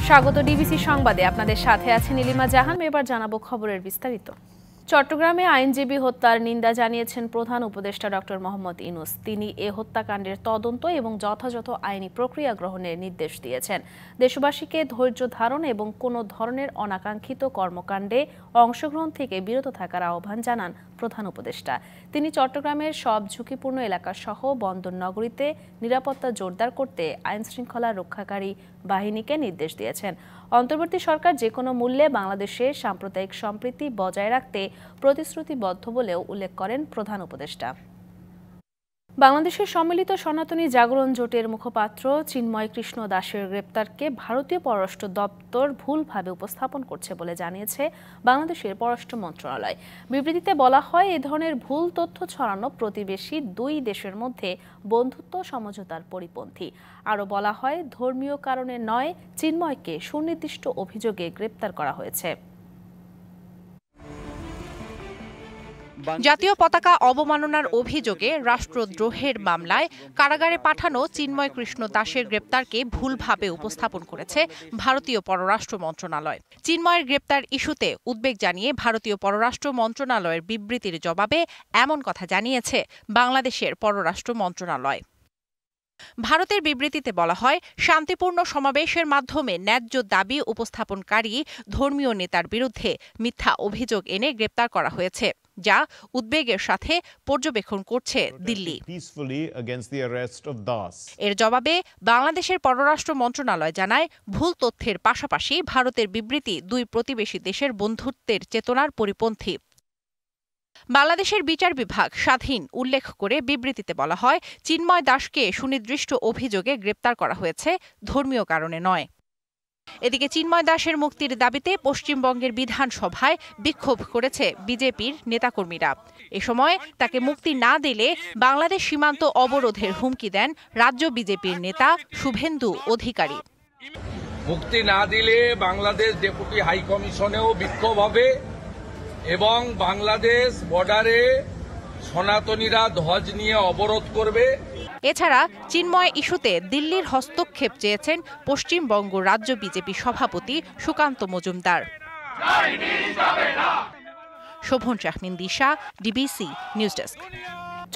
স্বাগত ডিবিসি সংবাদে, আপনাদের সাথে আছে নীলিমা জাহান। এবার জানাবো খবরের বিস্তারিত। চট্টগ্রামে আইনজীবী হত্যার নিন্দা জানিয়েছেন প্রধান উপদেষ্টা ডক্টর মোহাম্মদ ইউনূস। তিনি এ হত্যাকাণ্ডের তদন্ত এবং যথাযথ আইনি প্রক্রিয়া গ্রহণের নির্দেশ দিয়েছেন। দেশবাসীকে ধৈর্য ধারণ এবং কোনো ধরনের অনাকাঙ্ক্ষিত কর্মকাণ্ডে অংশগ্রহণ থেকে বিরত থাকার আহ্বান জানান প্রধান উপদেষ্টা। তিনি চট্টগ্রামের সব ঝুঁকিপূর্ণ এলাকাসহ বন্দর নগরীতে নিরাপত্তা জোরদার করতে আইনশৃঙ্খলা রক্ষাকারী বাহিনীকে নির্দেশ দিয়েছেন। অন্তর্বর্তী সরকার যে কোনো মূল্যে বাংলাদেশে সাম্প্রদায়িক সম্প্রীতি বজায় রাখতে প্রতিশ্রুতিবদ্ধ বলেও উল্লেখ করেন প্রধান উপদেষ্টা। বাংলাদেশের সম্মিলিত সনাতনী জাগরণ জোটের মুখপাত্র চিন্ময় কৃষ্ণ দাসের গ্রেপ্তারকে ভারতীয় পররাষ্ট্র দপ্তর ভুলভাবে উপস্থাপন করছে বলে জানিয়েছে বাংলাদেশের পররাষ্ট্র মন্ত্রণালয়। বিবৃতিতে বলা হয়, এ ধরনের ভুল তথ্য ছড়ানো প্রতিবেশী দুই দেশের মধ্যে বন্ধুত্ব সমঝোতার পরিপন্থী। আরও বলা হয়, ধর্মীয় কারণে নয়, চিন্ময়কে সুনির্দিষ্ট অভিযোগে গ্রেপ্তার করা হয়েছে। জাতীয় পতাকা অবমাননার অভিযোগে রাষ্ট্রদ্রোহের মামলায় কারাগারে পাঠানো চিন্ময় কৃষ্ণ দাসের গ্রেপ্তারকে ভুলভাবে উপস্থাপন করেছে ভারতীয় পররাষ্ট্র মন্ত্রণালয়। চিন্ময়ের গ্রেপ্তার ইস্যুতে উদ্বেগ জানিয়ে ভারতীয় পররাষ্ট্র মন্ত্রণালয়ের বিবৃতির জবাবে এমন কথা জানিয়েছে বাংলাদেশের পররাষ্ট্র মন্ত্রণালয়। ভারতের বিবৃতিতে বলা হয়, শান্তিপূর্ণ সমাবেশের মাধ্যমে ন্যায্য দাবি উপস্থাপনকারী ধর্মীয় নেতার বিরুদ্ধে মিথ্যা অভিযোগ এনে গ্রেপ্তার করা হয়েছে, যা উদ্বেগের সাথে পর্যবেক্ষণ করছে দিল্লি। এর জবাবে বাংলাদেশের পররাষ্ট্র মন্ত্রণালয় জানায়, ভুল তথ্যের পাশাপাশি ভারতের বিবৃতি দুই প্রতিবেশী দেশের বন্ধুত্বের চেতনার পরিপন্থী। বাংলাদেশের বিচার বিভাগ স্বাধীন উল্লেখ করে বিবৃতিতে বলা হয়, চিন্ময় দাসকে সুনির্দিষ্ট অভিযোগে গ্রেপ্তার করা হয়েছে, ধর্মীয় কারণে নয়। এদিকে চিন্ময় দাসের মুক্তির দাবিতে পশ্চিমবঙ্গের বিধানসভায় বিক্ষোভ করেছে বিজেপির নেতাকর্মীরা। এ সময় তাকে মুক্তি না দিলে বাংলাদেশ সীমান্ত অবরোধের হুমকি দেন রাজ্য বিজেপির নেতা শুভেন্দু অধিকারী। মুক্তি না দিলে বাংলাদেশ ডেপুটি হাই কমিশনেও বিক্ষোভ হবে এবং বাংলাদেশ বর্ডারে সনাতনীরা ধ্বজ নিয়ে অবরোধ করবে। এছাড়া চিন্ময় ইস্যুতে দিল্লির হস্তক্ষেপ চেয়েছেন পশ্চিমবঙ্গ রাজ্য বিজেপি সভাপতি সুকান্ত মজুমদার। শোভন শাহমিন দিশা, ডিবিসি নিউজ ডেস্ক।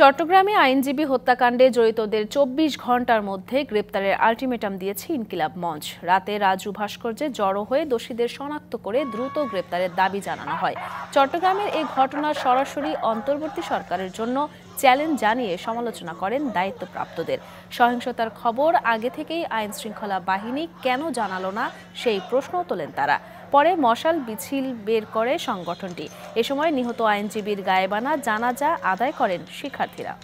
চট্টগ্রামে আইনজীবী হত্যাকাণ্ডে জড়িতদের ২৪ ঘণ্টার মধ্যে গ্রেপ্তারের আলটিমেটাম দিয়েছে ইনকিলাব মঞ্চ। রাতে রাজু ভাস্কর্যে জড়ো হয়ে দোষীদের শনাক্ত করে দ্রুত গ্রেপ্তারের দাবি জানানো হয়। চট্টগ্রামের এই ঘটনা সরাসরি অন্তর্বর্তী সরকারের জন্য চ্যালেঞ্জ জানিয়ে সমালোচনা করেন দায়িত্বপ্রাপ্তদের। সহিংসতার খবর আগে থেকেই আইন শৃঙ্খলা বাহিনী কেন জানালো না, সেই প্রশ্নও তোলেন তারা। পরে মশাল মিছিল বের করে সংগঠনটি। এ সময় নিহত আইনজীবীর গায়েবানা জানাজা আদায় করেন শিক্ষার্থীরা।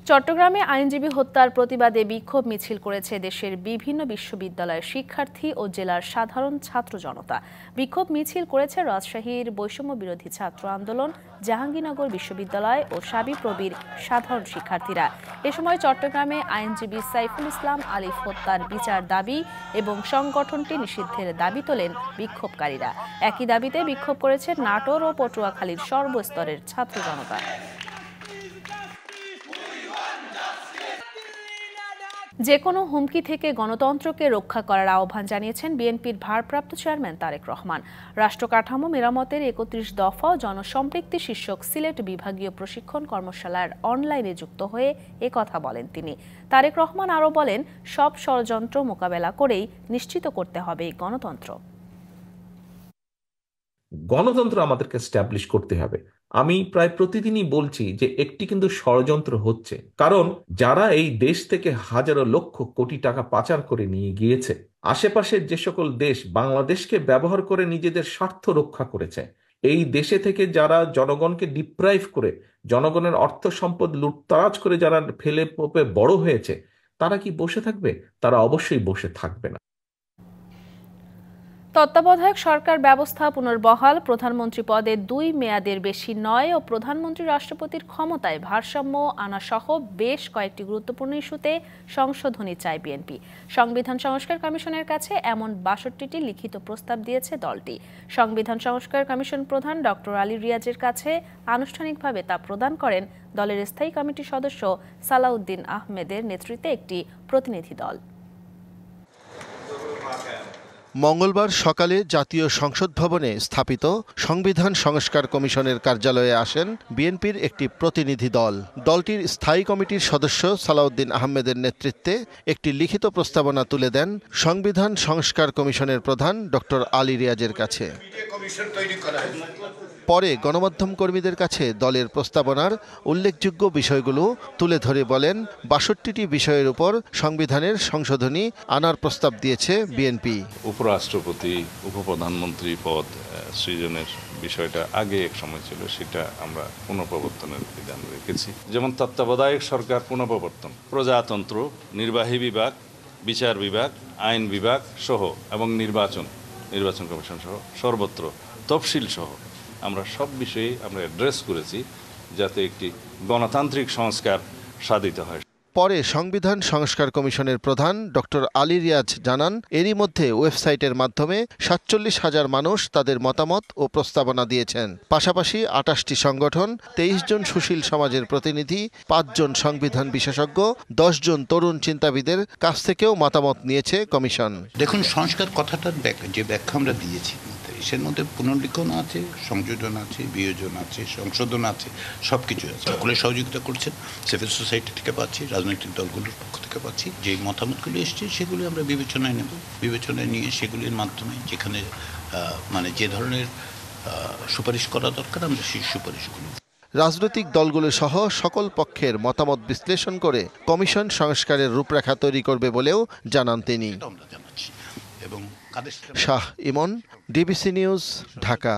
চট্টগ্রামে আইনজীবী হত্যার প্রতিবাদে বিক্ষোভ মিছিল করেছে দেশের বিভিন্ন বিশ্ববিদ্যালয়ের শিক্ষার্থী ও জেলার সাধারণ ছাত্র জনতা। বিক্ষোভ মিছিল করেছে রাজশাহীর বৈষম্য বিরোধী ছাত্র আন্দোলন, জাহাঙ্গীরনগর বিশ্ববিদ্যালয় ও শাবিপ্রবির সাধারণ শিক্ষার্থীরা। এ সময় চট্টগ্রামে আইনজীবী সাইফুল ইসলাম আলিফ হত্যার বিচার দাবি এবং সংগঠনটি নিষিদ্ধের দাবি তোলেন বিক্ষোভকারীরা। একই দাবিতে বিক্ষোভ করেছে নাটোর ও পটুয়াখালীর সর্বস্তরের ছাত্র জনতা। যে কোনো হুমকি থেকে গণতন্ত্রকে রক্ষা করার আহ্বান জানিয়েছেন বিএনপির ভারপ্রাপ্ত চেয়ারম্যান তারেক রহমান। রাষ্ট্র কাঠামো মেরামতের ৩১ দফা জনসম্পৃক্তি শীর্ষক সিলেট বিভাগীয় প্রশিক্ষণ কর্মশালার অনলাইনে যুক্ত হয়ে কথা বলেন তিনি। তারেক রহমান আরও বলেন, সব ষড়যন্ত্র মোকাবেলা করেই নিশ্চিত করতে হবে গণতন্ত্র। গণতন্ত্র আমাদেরকে এস্টাবলিশ করতে হবে। আমি প্রায় প্রতিদিনই বলছি যে একটি কিন্তু ষড়যন্ত্র হচ্ছে, কারণ যারা এই দেশ থেকে হাজারো লক্ষ কোটি টাকা পাচার করে নিয়ে গিয়েছে, আশেপাশের যে সকল দেশ বাংলাদেশকে ব্যবহার করে নিজেদের স্বার্থ রক্ষা করেছে, এই দেশে থেকে যারা জনগণকে ডিপ্রাইভ করে জনগণের অর্থ সম্পদ লুটতারাজ করে যারা ফেলে পোপে বড় হয়েছে, তারা কি বসে থাকবে? তারা অবশ্যই বসে থাকবে না। তত্ত্বাবধায়ক সরকার ব্যবস্থা পুনর্বহাল, প্রধানমন্ত্রী পদে 2 মেয়াদের বেশি নয় ও প্রধানমন্ত্রী রাষ্ট্রপতির ক্ষমতায় ভারসাম্য আনা সহ বেশ কয়েকটি গুরুত্বপূর্ণ ইস্যুতে সংশোধনী চায় বিএনপি। সংবিধান সংস্কার কমিশনের কাছে এমন 62টি লিখিত প্রস্তাব দিয়েছে দলটি। সংবিধান সংস্কার কমিশন প্রধান ডক্টর আলী রিয়াজের কাছে আনুষ্ঠানিকভাবে তা প্রদান করেন দলের স্থায়ী কমিটির সদস্য সালাউদ্দিন আহমেদের নেতৃত্বে একটি প্রতিনিধি দল। মঙ্গলবার সকালে জাতীয় সংসদ ভবনে স্থাপিত সংবিধান সংস্কার কমিশনের কার্যালয়ে আসেন বিএনপির একটি প্রতিনিধি দল। দলটির স্থায়ী কমিটির সদস্য সালাউদ্দিন আহমেদের নেতৃত্বে একটি লিখিত প্রস্তাবনা তুলে দেন সংবিধান সংস্কার কমিশনের প্রধান ডক্টর আলী রিয়াজের কাছে। পরে গণমাধ্যম কর্মীদের কাছে দলের প্রস্তাবনার উল্লেখযোগ্য বিষয়গুলো তুলে ধরে বলেন 62টি বিষয়ের উপর সংবিধানের সংশোধনী আনার প্রস্তাব দিয়েছে বিএনপি। উপরাষ্ট্রপতি উপপ্রধানমন্ত্রী পদ সৃজনের বিষয়টা আগে এক সময় ছিল, সেটা আমরা পুনঃপ্রবর্তনের বিধান রেখেছি। যেমন তত্ত্বাবধায়ক সরকার পুনঃপ্রবর্তন, প্রজাতন্ত্র, নির্বাহী বিভাগ, বিচার বিভাগ, আইন বিভাগ সহ এবং নির্বাচন কমিশন সহ সর্বত্র তফসিল সহ আমরা সব বিষয়ে আমরা অ্যাড্রেস করেছি যাতে একটি গণতান্ত্রিক সংস্কার সাধিত হয়। পরে সংবিধান সংস্কার কমিশনের প্রধান ডক্টর আলী রিয়াজ জানান, এরই মধ্যে ওয়েবসাইটের মাধ্যমে 47,000 মানুষ তাদের মতামত ও প্রস্তাবনা দিয়েছেন। পাশাপাশি 28টি সংগঠন, 23 জন সুশীল সমাজের প্রতিনিধি, 5 জন সংবিধান বিশেষজ্ঞ, 10 জন তরুণ চিন্তাবিদের কাছ থেকেও মতামত নিয়েছে কমিশন। দেখুন, সংস্কার কথাটার যে ব্যাখ্যা আমরা দিয়েছি এর মধ্যে পুনর্লিখন আছে, সংযোজন আছে, বিয়োজন আছে, সংশোধন আছে, সবকিছু আছে। সকলে সহযোগিতা করছেন, সিভিল সোসাইটি থেকে পাচ্ছি, রাজনৈতিক দলগুলোর পক্ষ থেকে পাচ্ছি। যে মতামতগুলো এসছে সেগুলি আমরা বিবেচনায় নেব। বিবেচনায় নিয়ে সেগুলির মাধ্যমে যেখানে যে ধরনের সুপারিশ করা দরকার আমরা সেই সুপারিশগুলো। রাজনৈতিক দলগুলো সহ সকল পক্ষের মতামত বিশ্লেষণ করে কমিশন সংস্কারের রূপরেখা তৈরি করবে বলেও জানান তিনি। শাহ ইমন, ডিবিসি নিউজ, ঢাকা।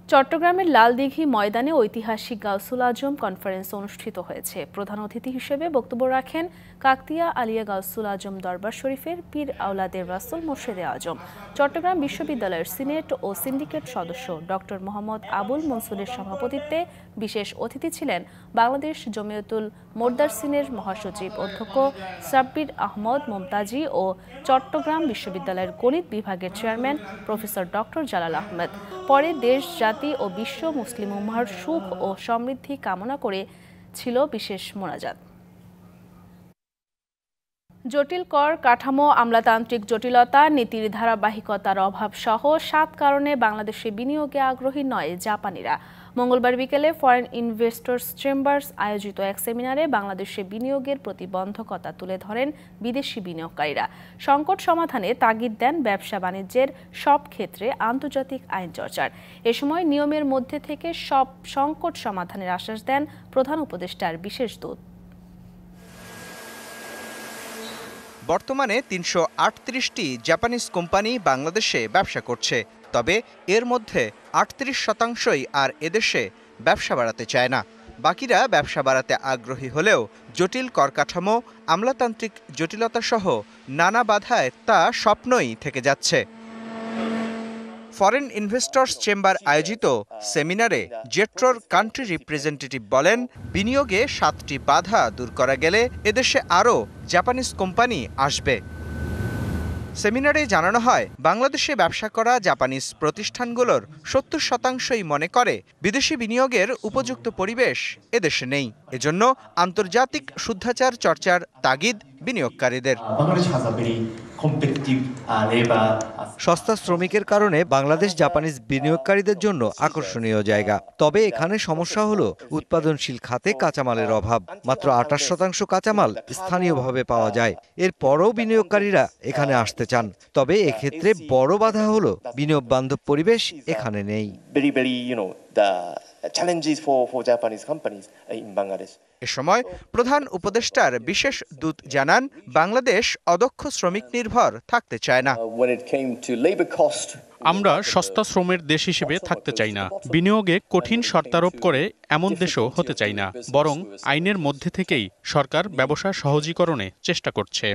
চট্টগ্রামের লালদিঘি ময়দানে ঐতিহাসিক গাউসুল আজম কনফারেন্স অনুষ্ঠিত হয়েছে। প্রধান অতিথি হিসেবে বক্তব্য রাখেন কাকতিয়া আলিয়া গাউসুল আজম দরবার শরীফের পীর আওলাদের রাসূল মোর্শেদে আজম। চট্টগ্রাম বিশ্ববিদ্যালয়ের সিনেট ও সিন্ডিকেট সদস্য ডক্টর মোহাম্মদ আবুল মনসুরের সভাপতিত্বে বিশেষ অতিথি ছিলেন বাংলাদেশ জমিয়তুল মোদার্রিসিনের মহাসচিব অধ্যক্ষ সাব্বির আহমদ মুমতাজি ও চট্টগ্রাম বিশ্ববিদ্যালয়ের গণিত বিভাগের chairman professor doctor Jalal Ahmed. পরে দেশ, জাতি ও বিশ্ব মুসলিম উম্মাহর সুখ ও সমৃদ্ধি কামনা করে ছিল বিশেষ মোনাজাত। জটিল কর কাঠামো, আমলাতান্ত্রিক জটিলতা, নীতির ধারাবাহিকতার অভাব সহ 7 কারণে বাংলাদেশে বিনিয়োগে আগ্রহী নয় জাপানিরা। মঙ্গলবার বিকেলে ফরেন ইনভেস্টর্স চেম্বার্স আয়োজিত এক সেমিনারে বাংলাদেশে বিনিয়োগের প্রতিবন্ধকতা তুলে ধরেন বিদেশি বিনিয়োগকারীরা। সংকট সমাধানে তাগিদ দেন ব্যবসা বাণিজ্যের সব ক্ষেত্রে আন্তর্জাতিক আইন চর্চার। এ সময় নিয়মের মধ্যে থেকে সব সংকট সমাধানের আশ্বাস দেন প্রধান উপদেষ্টার বিশেষ দূত। বর্তমানে 338টি জাপানিজ কোম্পানি বাংলাদেশে ব্যবসা করছে, তবে এর মধ্যে 38% আর এদেশে ব্যবসা বাড়াতে চায় না। বাকিরা ব্যবসা বাড়াতে আগ্রহী হলেও জটিল করকাঠামো, আমলাতান্ত্রিক জটিলতা সহ নানা বাধায় তা স্বপ্নই থেকে যাচ্ছে। ফরেন ইনভেস্টর্স চেম্বার আয়োজিত সেমিনারে জেট্রোর কান্ট্রি রিপ্রেজেন্টেটিভ বলেন, বিনিয়োগে 7টি বাধা দূর করা গেলে এদেশে আরও জাপানিজ কোম্পানি আসবে। সেমিনারে জানানো হয়, বাংলাদেশে ব্যবসা করা জাপানিজ প্রতিষ্ঠানগুলোর 70%ই মনে করে বিদেশি বিনিয়োগের উপযুক্ত পরিবেশ এদেশে নেই। এজন্য আন্তর্জাতিক শুদ্ধাচার চর্চার তাগিদ বিনিয়োগকারীদের। সস্তা শ্রমিকের কারণে বাংলাদেশ জাপানিজ বিনিয়োগকারীদের জন্য আকর্ষণীয় জায়গা। তবে এখানে সমস্যা হলো উৎপাদনশীল খাতে কাঁচামালের অভাব। মাত্র 28% কাঁচামাল স্থানীয়ভাবে পাওয়া যায়। এরপরও বিনিয়োগকারীরা এখানে আসতে চান, তবে এক্ষেত্রে বড় বাধা হলো বিনিয়োগ বান্ধব পরিবেশ এখানে নেই। এ সময় প্রধান উপদেষ্টার বিশেষ দূত জানান, বাংলাদেশ অদক্ষ শ্রমিক নির্ভর থাকতে চায় না। আমরা সস্তা শ্রমের দেশ হিসেবে থাকতে চাই না, বিনিয়োগে কঠিন শর্তারোপ করে এমন দেশও হতে চাই না, বরং আইনের মধ্যে থেকেই সরকার ব্যবসা সহজীকরণে চেষ্টা করছে।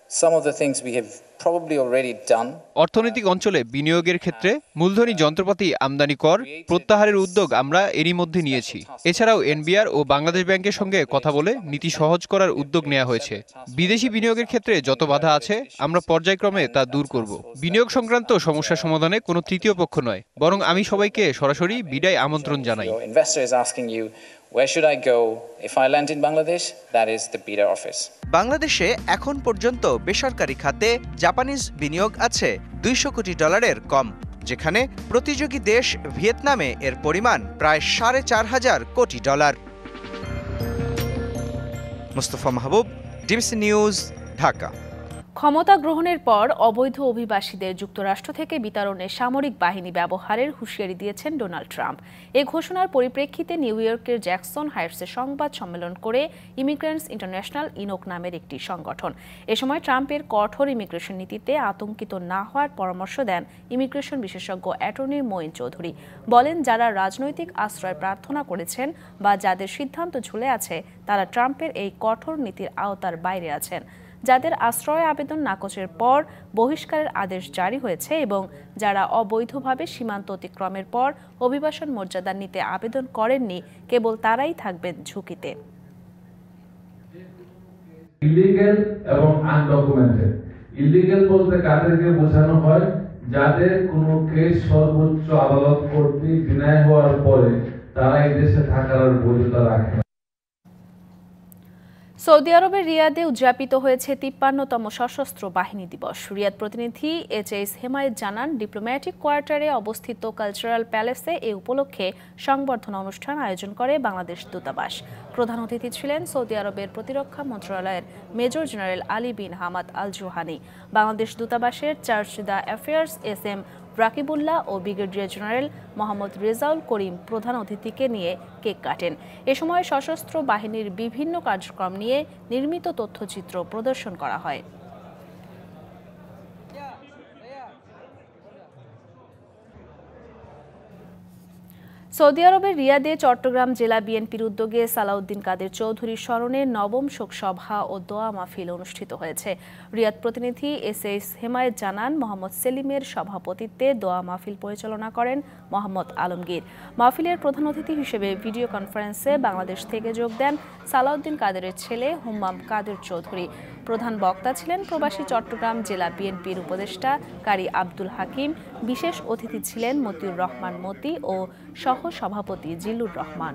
some of the things we have probably already done. অর্থনৈতিক অঞ্চলে বিনিয়োগের ক্ষেত্রে মূলধনী যন্ত্রপাতি আমদানি কর প্রত্যাহারের উদ্যোগ আমরা এরই মধ্যে নিয়েছি। এছাড়াও এনবিআর ও বাংলাদেশ ব্যাংকের সঙ্গে কথা বলে নীতি সহজ করার উদ্যোগ নেওয়া হয়েছে। বিদেশি বিনিয়োগের ক্ষেত্রে যত বাধা আছে আমরা পর্যায়ক্রমে তা দূর করব। বিনিয়োগ সংক্রান্ত সমস্যা সমাধানে কোনো তৃতীয় পক্ষ নয়, বরং আমি সবাইকে সরাসরি বিদায় আমন্ত্রণ জানাই। Where should I go if I land in Bangladesh? That is the BIDA office. বাংলাদেশে এখন পর্যন্ত বেসরকারি খাতে জাপানিজ বিনিয়োগ আছে $200 কোটি কম, যেখানে প্রতিযোগী দেশ ভিয়েতনামে এর পরিমাণ প্রায় $4,500 কোটি। মুস্তফা মাহবুব, ডিবিসি নিউজ, ঢাকা। ক্ষমতা গ্রহণের পর অবৈধ অভিবাসীদের যুক্তরাষ্ট্র থেকে বিতরণে সামরিক বাহিনী ব্যবহারের হুঁশিয়ারি দিয়েছেন ডোনাল্ড ট্রাম্প। এই ঘোষণার পরিপ্রেক্ষিতে নিউ ইয়র্কের জ্যাকসন হাইটসে সংবাদ সম্মেলন করে ইমিগ্রেন্টস ইন্টারন্যাশনাল ইনোক নামের একটি সংগঠন। এ সময় ট্রাম্পের কঠোর ইমিগ্রেশন নীতিতে আতঙ্কিত না হওয়ার পরামর্শ দেন ইমিগ্রেশন বিশেষজ্ঞ অ্যাটর্নি মঈন চৌধুরী। বলেন, যারা রাজনৈতিক আশ্রয় প্রার্থনা করেছেন বা যাদের সিদ্ধান্ত ঝুলে আছে তারা ট্রাম্পের এই কঠোর নীতির আওতার বাইরে আছেন। যাদের আশ্রয় আবেদন নাকচের পর বহিষ্কারের আদেশ জারি হয়েছে এবং যারা অবৈধভাবে সীমান্ত অতিক্রমের পর অভিবাসন মর্যাদা নিতে আবেদন করেননি, কেবল তারাই থাকবেন ঝুঁকিতে। ইলিগ্যাল এবং আনডকুমেন্টেড। ইলিগ্যাল বলতে কাদেরকে বোঝানো হয়? যাদের কোনো কেস সর্বোচ্চ আদালত কর্তৃক ডিনাই হওয়ার পরে তারা এই দেশে থাকার বৈধতা রাখে না। সৌদি আরবের রিয়াদে উদযাপিত হয়েছে ৫৩তম সশস্ত্র বাহিনী দিবস। রিয়াদ প্রতিনিধি এইচ হেমায়েত জানান, ডিপ্লোম্যাটিক কোয়ার্টারে অবস্থিত কালচারাল প্যালেসে এ উপলক্ষে সংবর্ধনা অনুষ্ঠান আয়োজন করে বাংলাদেশ দূতাবাস। প্রধান অতিথি ছিলেন সৌদি আরবের প্রতিরক্ষা মন্ত্রণালয়ের major general Ali bin Hamad Al Juhani. Bangladesh দূতাবাসের charge d'affaires SM Rakibullah ও ব্রিগেডিয়ার জেনারেল মোহাম্মদ রেজাউল করিম প্রধান অতিথিকে নিয়ে কেক কাটেন। এ সময় সশস্ত্র বাহিনীর বিভিন্ন কার্যক্রম নিয়ে নির্মিত তথ্যচিত্র প্রদর্শন করা হয়। সৌদি আরবের রিয়াদে চট্টগ্রাম জেলা বিএনপির উদ্যোগে সালাউদ্দিন কাদের চৌধুরীর স্মরণে নবম শোকসভা ও দোয়া মাহফিল অনুষ্ঠিত হয়েছে। রিয়াদ প্রতিনিধি এইচ হেমায়েত জানান, মোহাম্মদ সেলিমের সভাপতিত্বে দোয়া মাহফিল পরিচালনা করেন মোহাম্মদ আলমগীর। মাহফিলের প্রধান অতিথি হিসেবে ভিডিও কনফারেন্সে বাংলাদেশ থেকে যোগ দেন সালাউদ্দিন কাদেরের ছেলে হুম্মাম কাদের চৌধুরী। প্রধান বক্তা ছিলেন প্রবাসী চট্টগ্রাম জেলা বিএনপির উপদেষ্টা কারি আব্দুল হাকিম। বিশেষ অতিথি ছিলেন মতিউর রহমান মতি ও সহ সভাপতি জিল্লুর রহমান।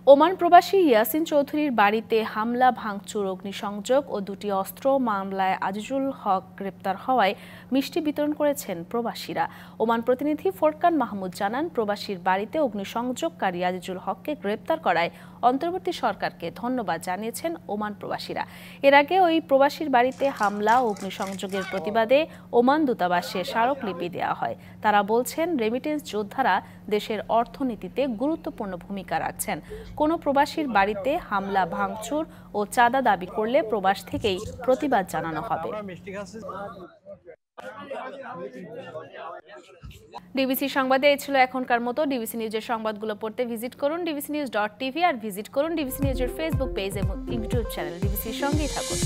ওমান প্রবাসী ইয়াসিন চৌধুরীর বাড়িতে হামলা, ভাঙচুর, অগ্নিসংযোগ ও 2টি অস্ত্র মামলায় আজিজুল হক গ্রেপ্তার হওয়ায় মিষ্টি বিতরণ করেছেন প্রবাসীরা। ওমান প্রতিনিধি ফোরকান মাহমুদ জানান, প্রবাসীর বাড়িতে অগ্নিসংযোগকারী আজিজুল হককে গ্রেপ্তার করায় অন্তর্বর্তী সরকারকে ধন্যবাদ জানিয়েছেন ওমান প্রবাসীরা। এর আগে ওই প্রবাসীর বাড়িতে হামলা ও অগ্নিসংযোগের প্রতিবাদে ওমান দূতাবাসে স্মারকলিপি দেওয়া হয়। তারা বলছেন, রেমিটেন্স যোদ্ধারা দেশের অর্থনীতিতে গুরুত্বপূর্ণ ভূমিকা রাখছেন। কোনো প্রবাসীর বাড়িতে হামলা, ভাঙচুর ও চাঁদা দাবি করলে প্রবাস থেকেই প্রতিবাদ জানানো হবে। ডিবিসি সংবাদে এই ছিল এখনকার মতো। ডিবিসি নিউজের সংবাদগুলো পড়তে ভিজিট করুন dbcnews.tv আর ভিজিট করুন ডিবিসি নিউজের ফেসবুক পেজ এবং ইউটিউব চ্যানেল। ডিবিসির সঙ্গেই থাকুন।